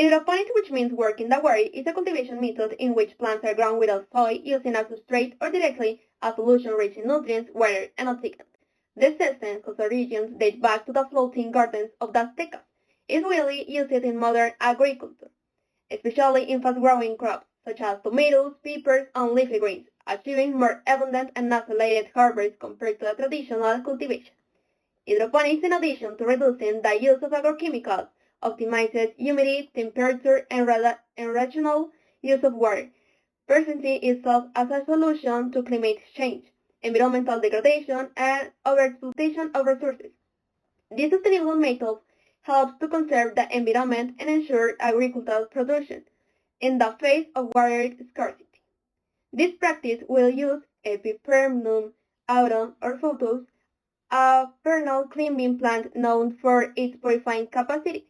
Hydroponics, which means working the water, is a cultivation method in which plants are grown without soil, using a substrate or directly a solution rich in nutrients, water, and oxygen. This system, whose origins date back to the floating gardens of the Aztecas, is widely used in modern agriculture, especially in fast-growing crops such as tomatoes, peppers, and leafy greens, achieving more abundant and accelerated harvests compared to the traditional cultivation. Hydroponics, in addition to reducing the use of agrochemicals, optimizes humidity, temperature, and rational use of water, presenting itself as a solution to climate change, environmental degradation, and overexploitation of resources. This sustainable method helps to conserve the environment and ensure agricultural production in the face of water scarcity. This practice will use Epipernum aurum or photos, a perennial climbing plant known for its purifying capacity.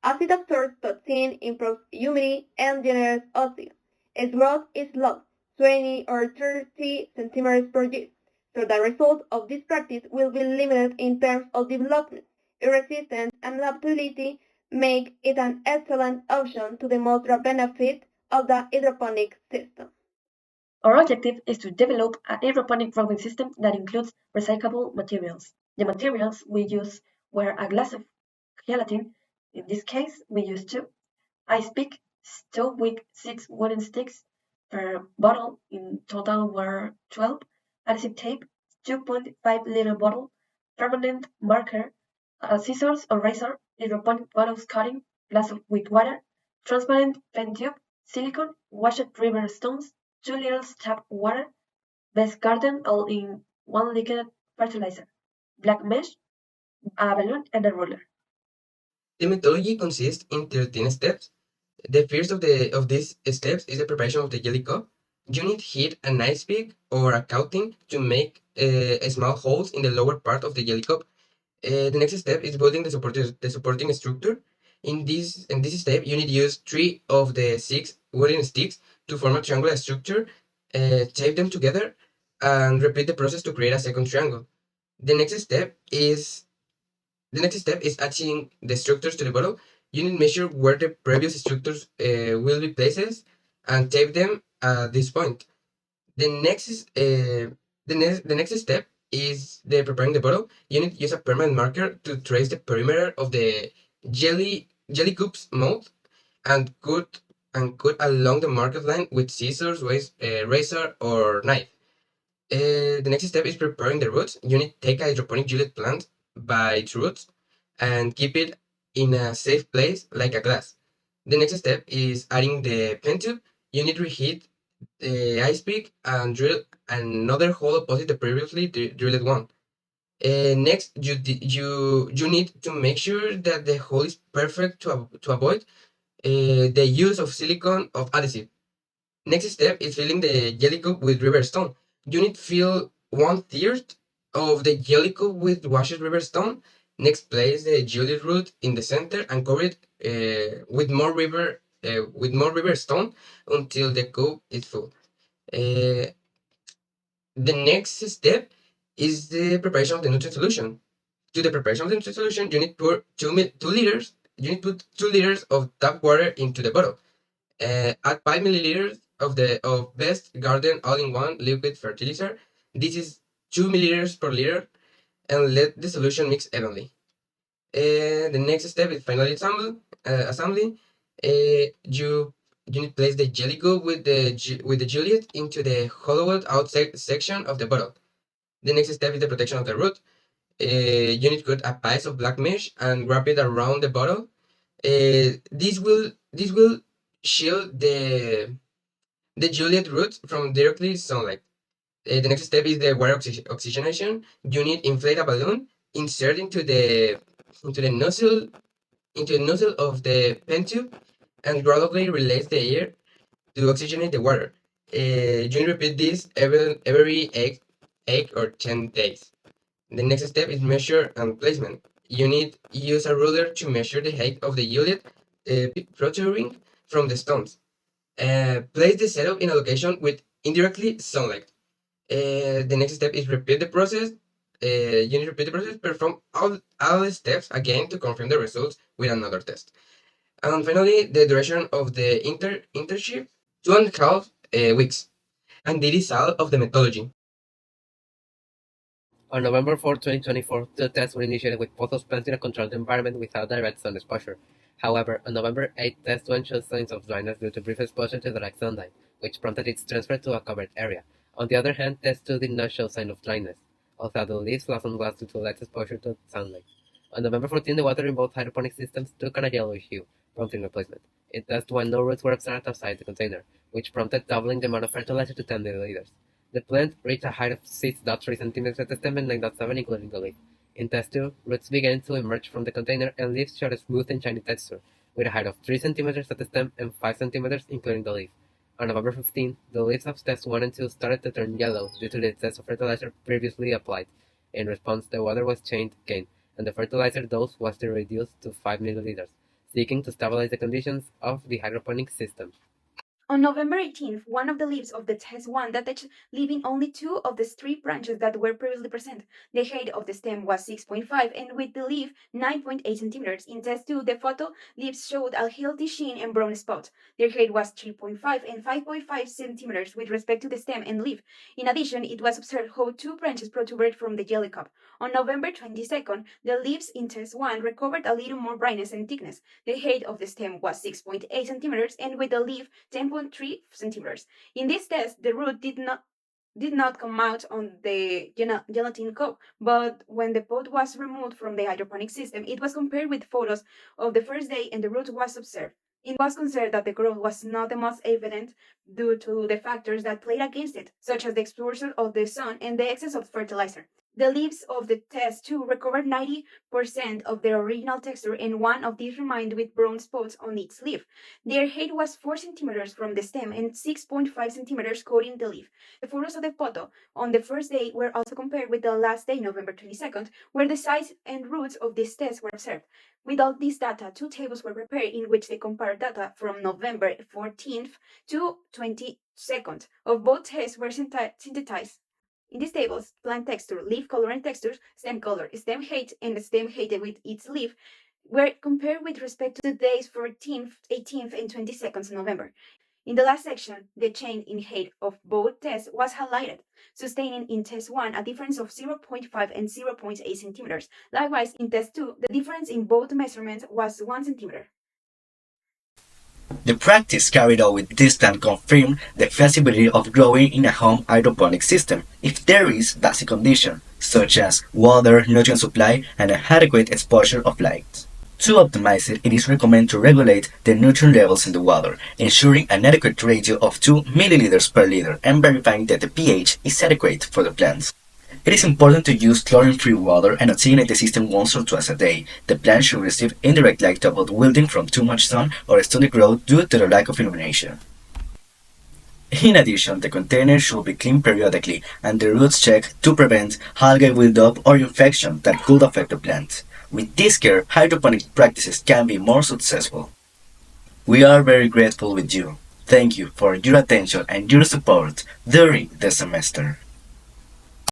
As it absorbs toxin, improves humidity, and generates oxygen. Its growth is slow, 20 or 30 centimeters per year, so the result of this practice will be limited in terms of development. Resistance and adaptability make it an excellent option to the most benefit of the hydroponic system. Our objective is to develop a hydroponic growing system that includes recyclable materials. The materials we use were a glass of gelatin. In this case, we used 2 ice pick, stove with 6 wooden sticks per bottle. In total were 12. Adhesive tape, 2.5-liter bottle, permanent marker, scissors or razor, hydroponic bottles cutting, glass with water, transparent pen tube, silicone, washed river stones, 2 liters tap water, best garden all in 1 liquid fertilizer, black mesh, a balloon, and a ruler. The methodology consists in 13 steps. The first of these steps is the preparation of the jelly cup. You need heat an ice pick or a coating to make small holes in the lower part of the jelly cup. The next step is building the supporting structure. In this step, you need to use 3 of the 6 wooden sticks to form a triangular structure. Tape them together and repeat the process to create a second triangle. The next step is attaching the structures to the bottle. You need to measure where the previous structures will be placed and tape them at this point. The next step is the preparing the bottle. You need to use a permanent marker to trace the perimeter of the jelly cube's mouth and cut along the marker line with scissors, razor, or knife. The next step is preparing the roots. You need to take a hydroponic julep plant by its roots and keep it in a safe place like a glass. The next step is adding the pen tube. You need to reheat the ice pick and drill another hole opposite the previously drilled one. Next, you need to make sure that the hole is perfect to avoid the use of silicone of adhesive. Next step is filling the jelly cup with river stone. You need to fill 1/3 of the jelly cup with washed river stone. Next, place the jelly root in the center and cover it with more river stone until the cup is full. The next step is the preparation of the nutrient solution. To the preparation of the nutrient solution, you need to pour 2 liters. You need to put 2 liters of tap water into the bottle. Add 5 milliliters of best garden all-in-one liquid fertilizer. This is 2 milliliters per liter, and let the solution mix evenly. The next step is final assembly. You need to place the jelly cup with the Juliet into the hollowed out section of the bottle. The next step is the protection of the root. You need to cut a piece of black mesh and wrap it around the bottle. This will shield the Juliet root from directly sunlight. The next step is the water oxygenation. You need to inflate a balloon, insert into the nozzle of the pen tube, and gradually release the air to oxygenate the water. You repeat this every 8 or 10 days. The next step is measure and placement. You need to use a ruler to measure the height of the Juliet protruding from the stones. Place the setup in a location with indirectly sunlight. The next step is repeat the process. You need to repeat the process, perform all the steps again to confirm the results with another test. And finally, the duration of the internship, 2.5 weeks. And this is all of the methodology. On November 4, 2024, two tests were initiated with both plants in a controlled environment without direct sun exposure. However, on November 8, test 1 showed signs of dryness due to brief exposure to direct sunlight, which prompted its transfer to a covered area. On the other hand, test 2 did not show signs of dryness, although the leaves blossomed was due to less exposure to sunlight. On November 14, the water in both hydroponic systems took on a yellowish hue, prompting replacement. In test 1, no roots were observed outside the container, which prompted doubling the amount of fertilizer to 10 milliliters. The plant reached a height of 6.3 centimeters at the stem and 9.7 including the leaf. In test 2, roots began to emerge from the container and leaves showed a smooth and shiny texture, with a height of 3 centimeters at the stem and 5 centimeters including the leaf. On November 15, the leaves of test 1 and 2 started to turn yellow due to the excess of fertilizer previously applied. In response, the water was changed again, and the fertilizer dose was reduced to 5 milliliters, seeking to stabilize the conditions of the hydroponic system. On November 18th, one of the leaves of the test 1 detached, leaving only 2 of the 3 branches that were previously present. The height of the stem was 6.5 and with the leaf 9.8 centimeters. In test 2, the photo leaves showed a healthy sheen and brown spot. Their height was 3.5 and 5.5 centimeters with respect to the stem and leaf. In addition, it was observed how 2 branches protruded from the jelly cup. On November 22nd, the leaves in test 1 recovered a little more brightness and thickness. The height of the stem was 6.8 centimeters and with the leaf 10.3 centimeters. In this test, the root did not come out on the gelatin cup, but when the pot was removed from the hydroponic system, it was compared with photos of the first day and the root was observed. It was considered that the growth was not the most evident due to the factors that played against it, such as the exposure of the sun and the excess of fertilizer. The leaves of the test 2 recovered 90% of their original texture, and one of these remained with brown spots on its leaf. Their height was 4 centimeters from the stem and 6.5 centimeters coating the leaf. The photos of the photo on the first day were also compared with the last day, November 22nd, where the size and roots of this test were observed. With all this data, 2 tables were prepared in which they compared data from November 14th to 22nd of both tests were synthesized. In these tables, plant texture, leaf color and textures, stem color, stem height, and stem height with its leaf were compared with respect to the days 14th, 18th, and 22nd of November. In the last section, the change in height of both tests was highlighted, sustaining in test 1 a difference of 0.5 and 0.8 centimeters. Likewise, in test 2, the difference in both measurements was 1 centimeter. The practice carried out with this plant confirmed the feasibility of growing in a home hydroponic system if there is basic conditions, such as water, nutrient supply, and an adequate exposure of light. To optimize it, it is recommended to regulate the nutrient levels in the water, ensuring an adequate ratio of 2 milliliters per liter and verifying that the pH is adequate for the plants. It is important to use chlorine-free water and oxygenate the system once or twice a day. The plant should receive indirect light to avoid wilting from too much sun or stunted growth due to the lack of illumination. In addition, the container should be cleaned periodically and the roots checked to prevent algae buildup or infection that could affect the plant. With this care, hydroponic practices can be more successful. We are very grateful with you. Thank you for your attention and your support during the semester.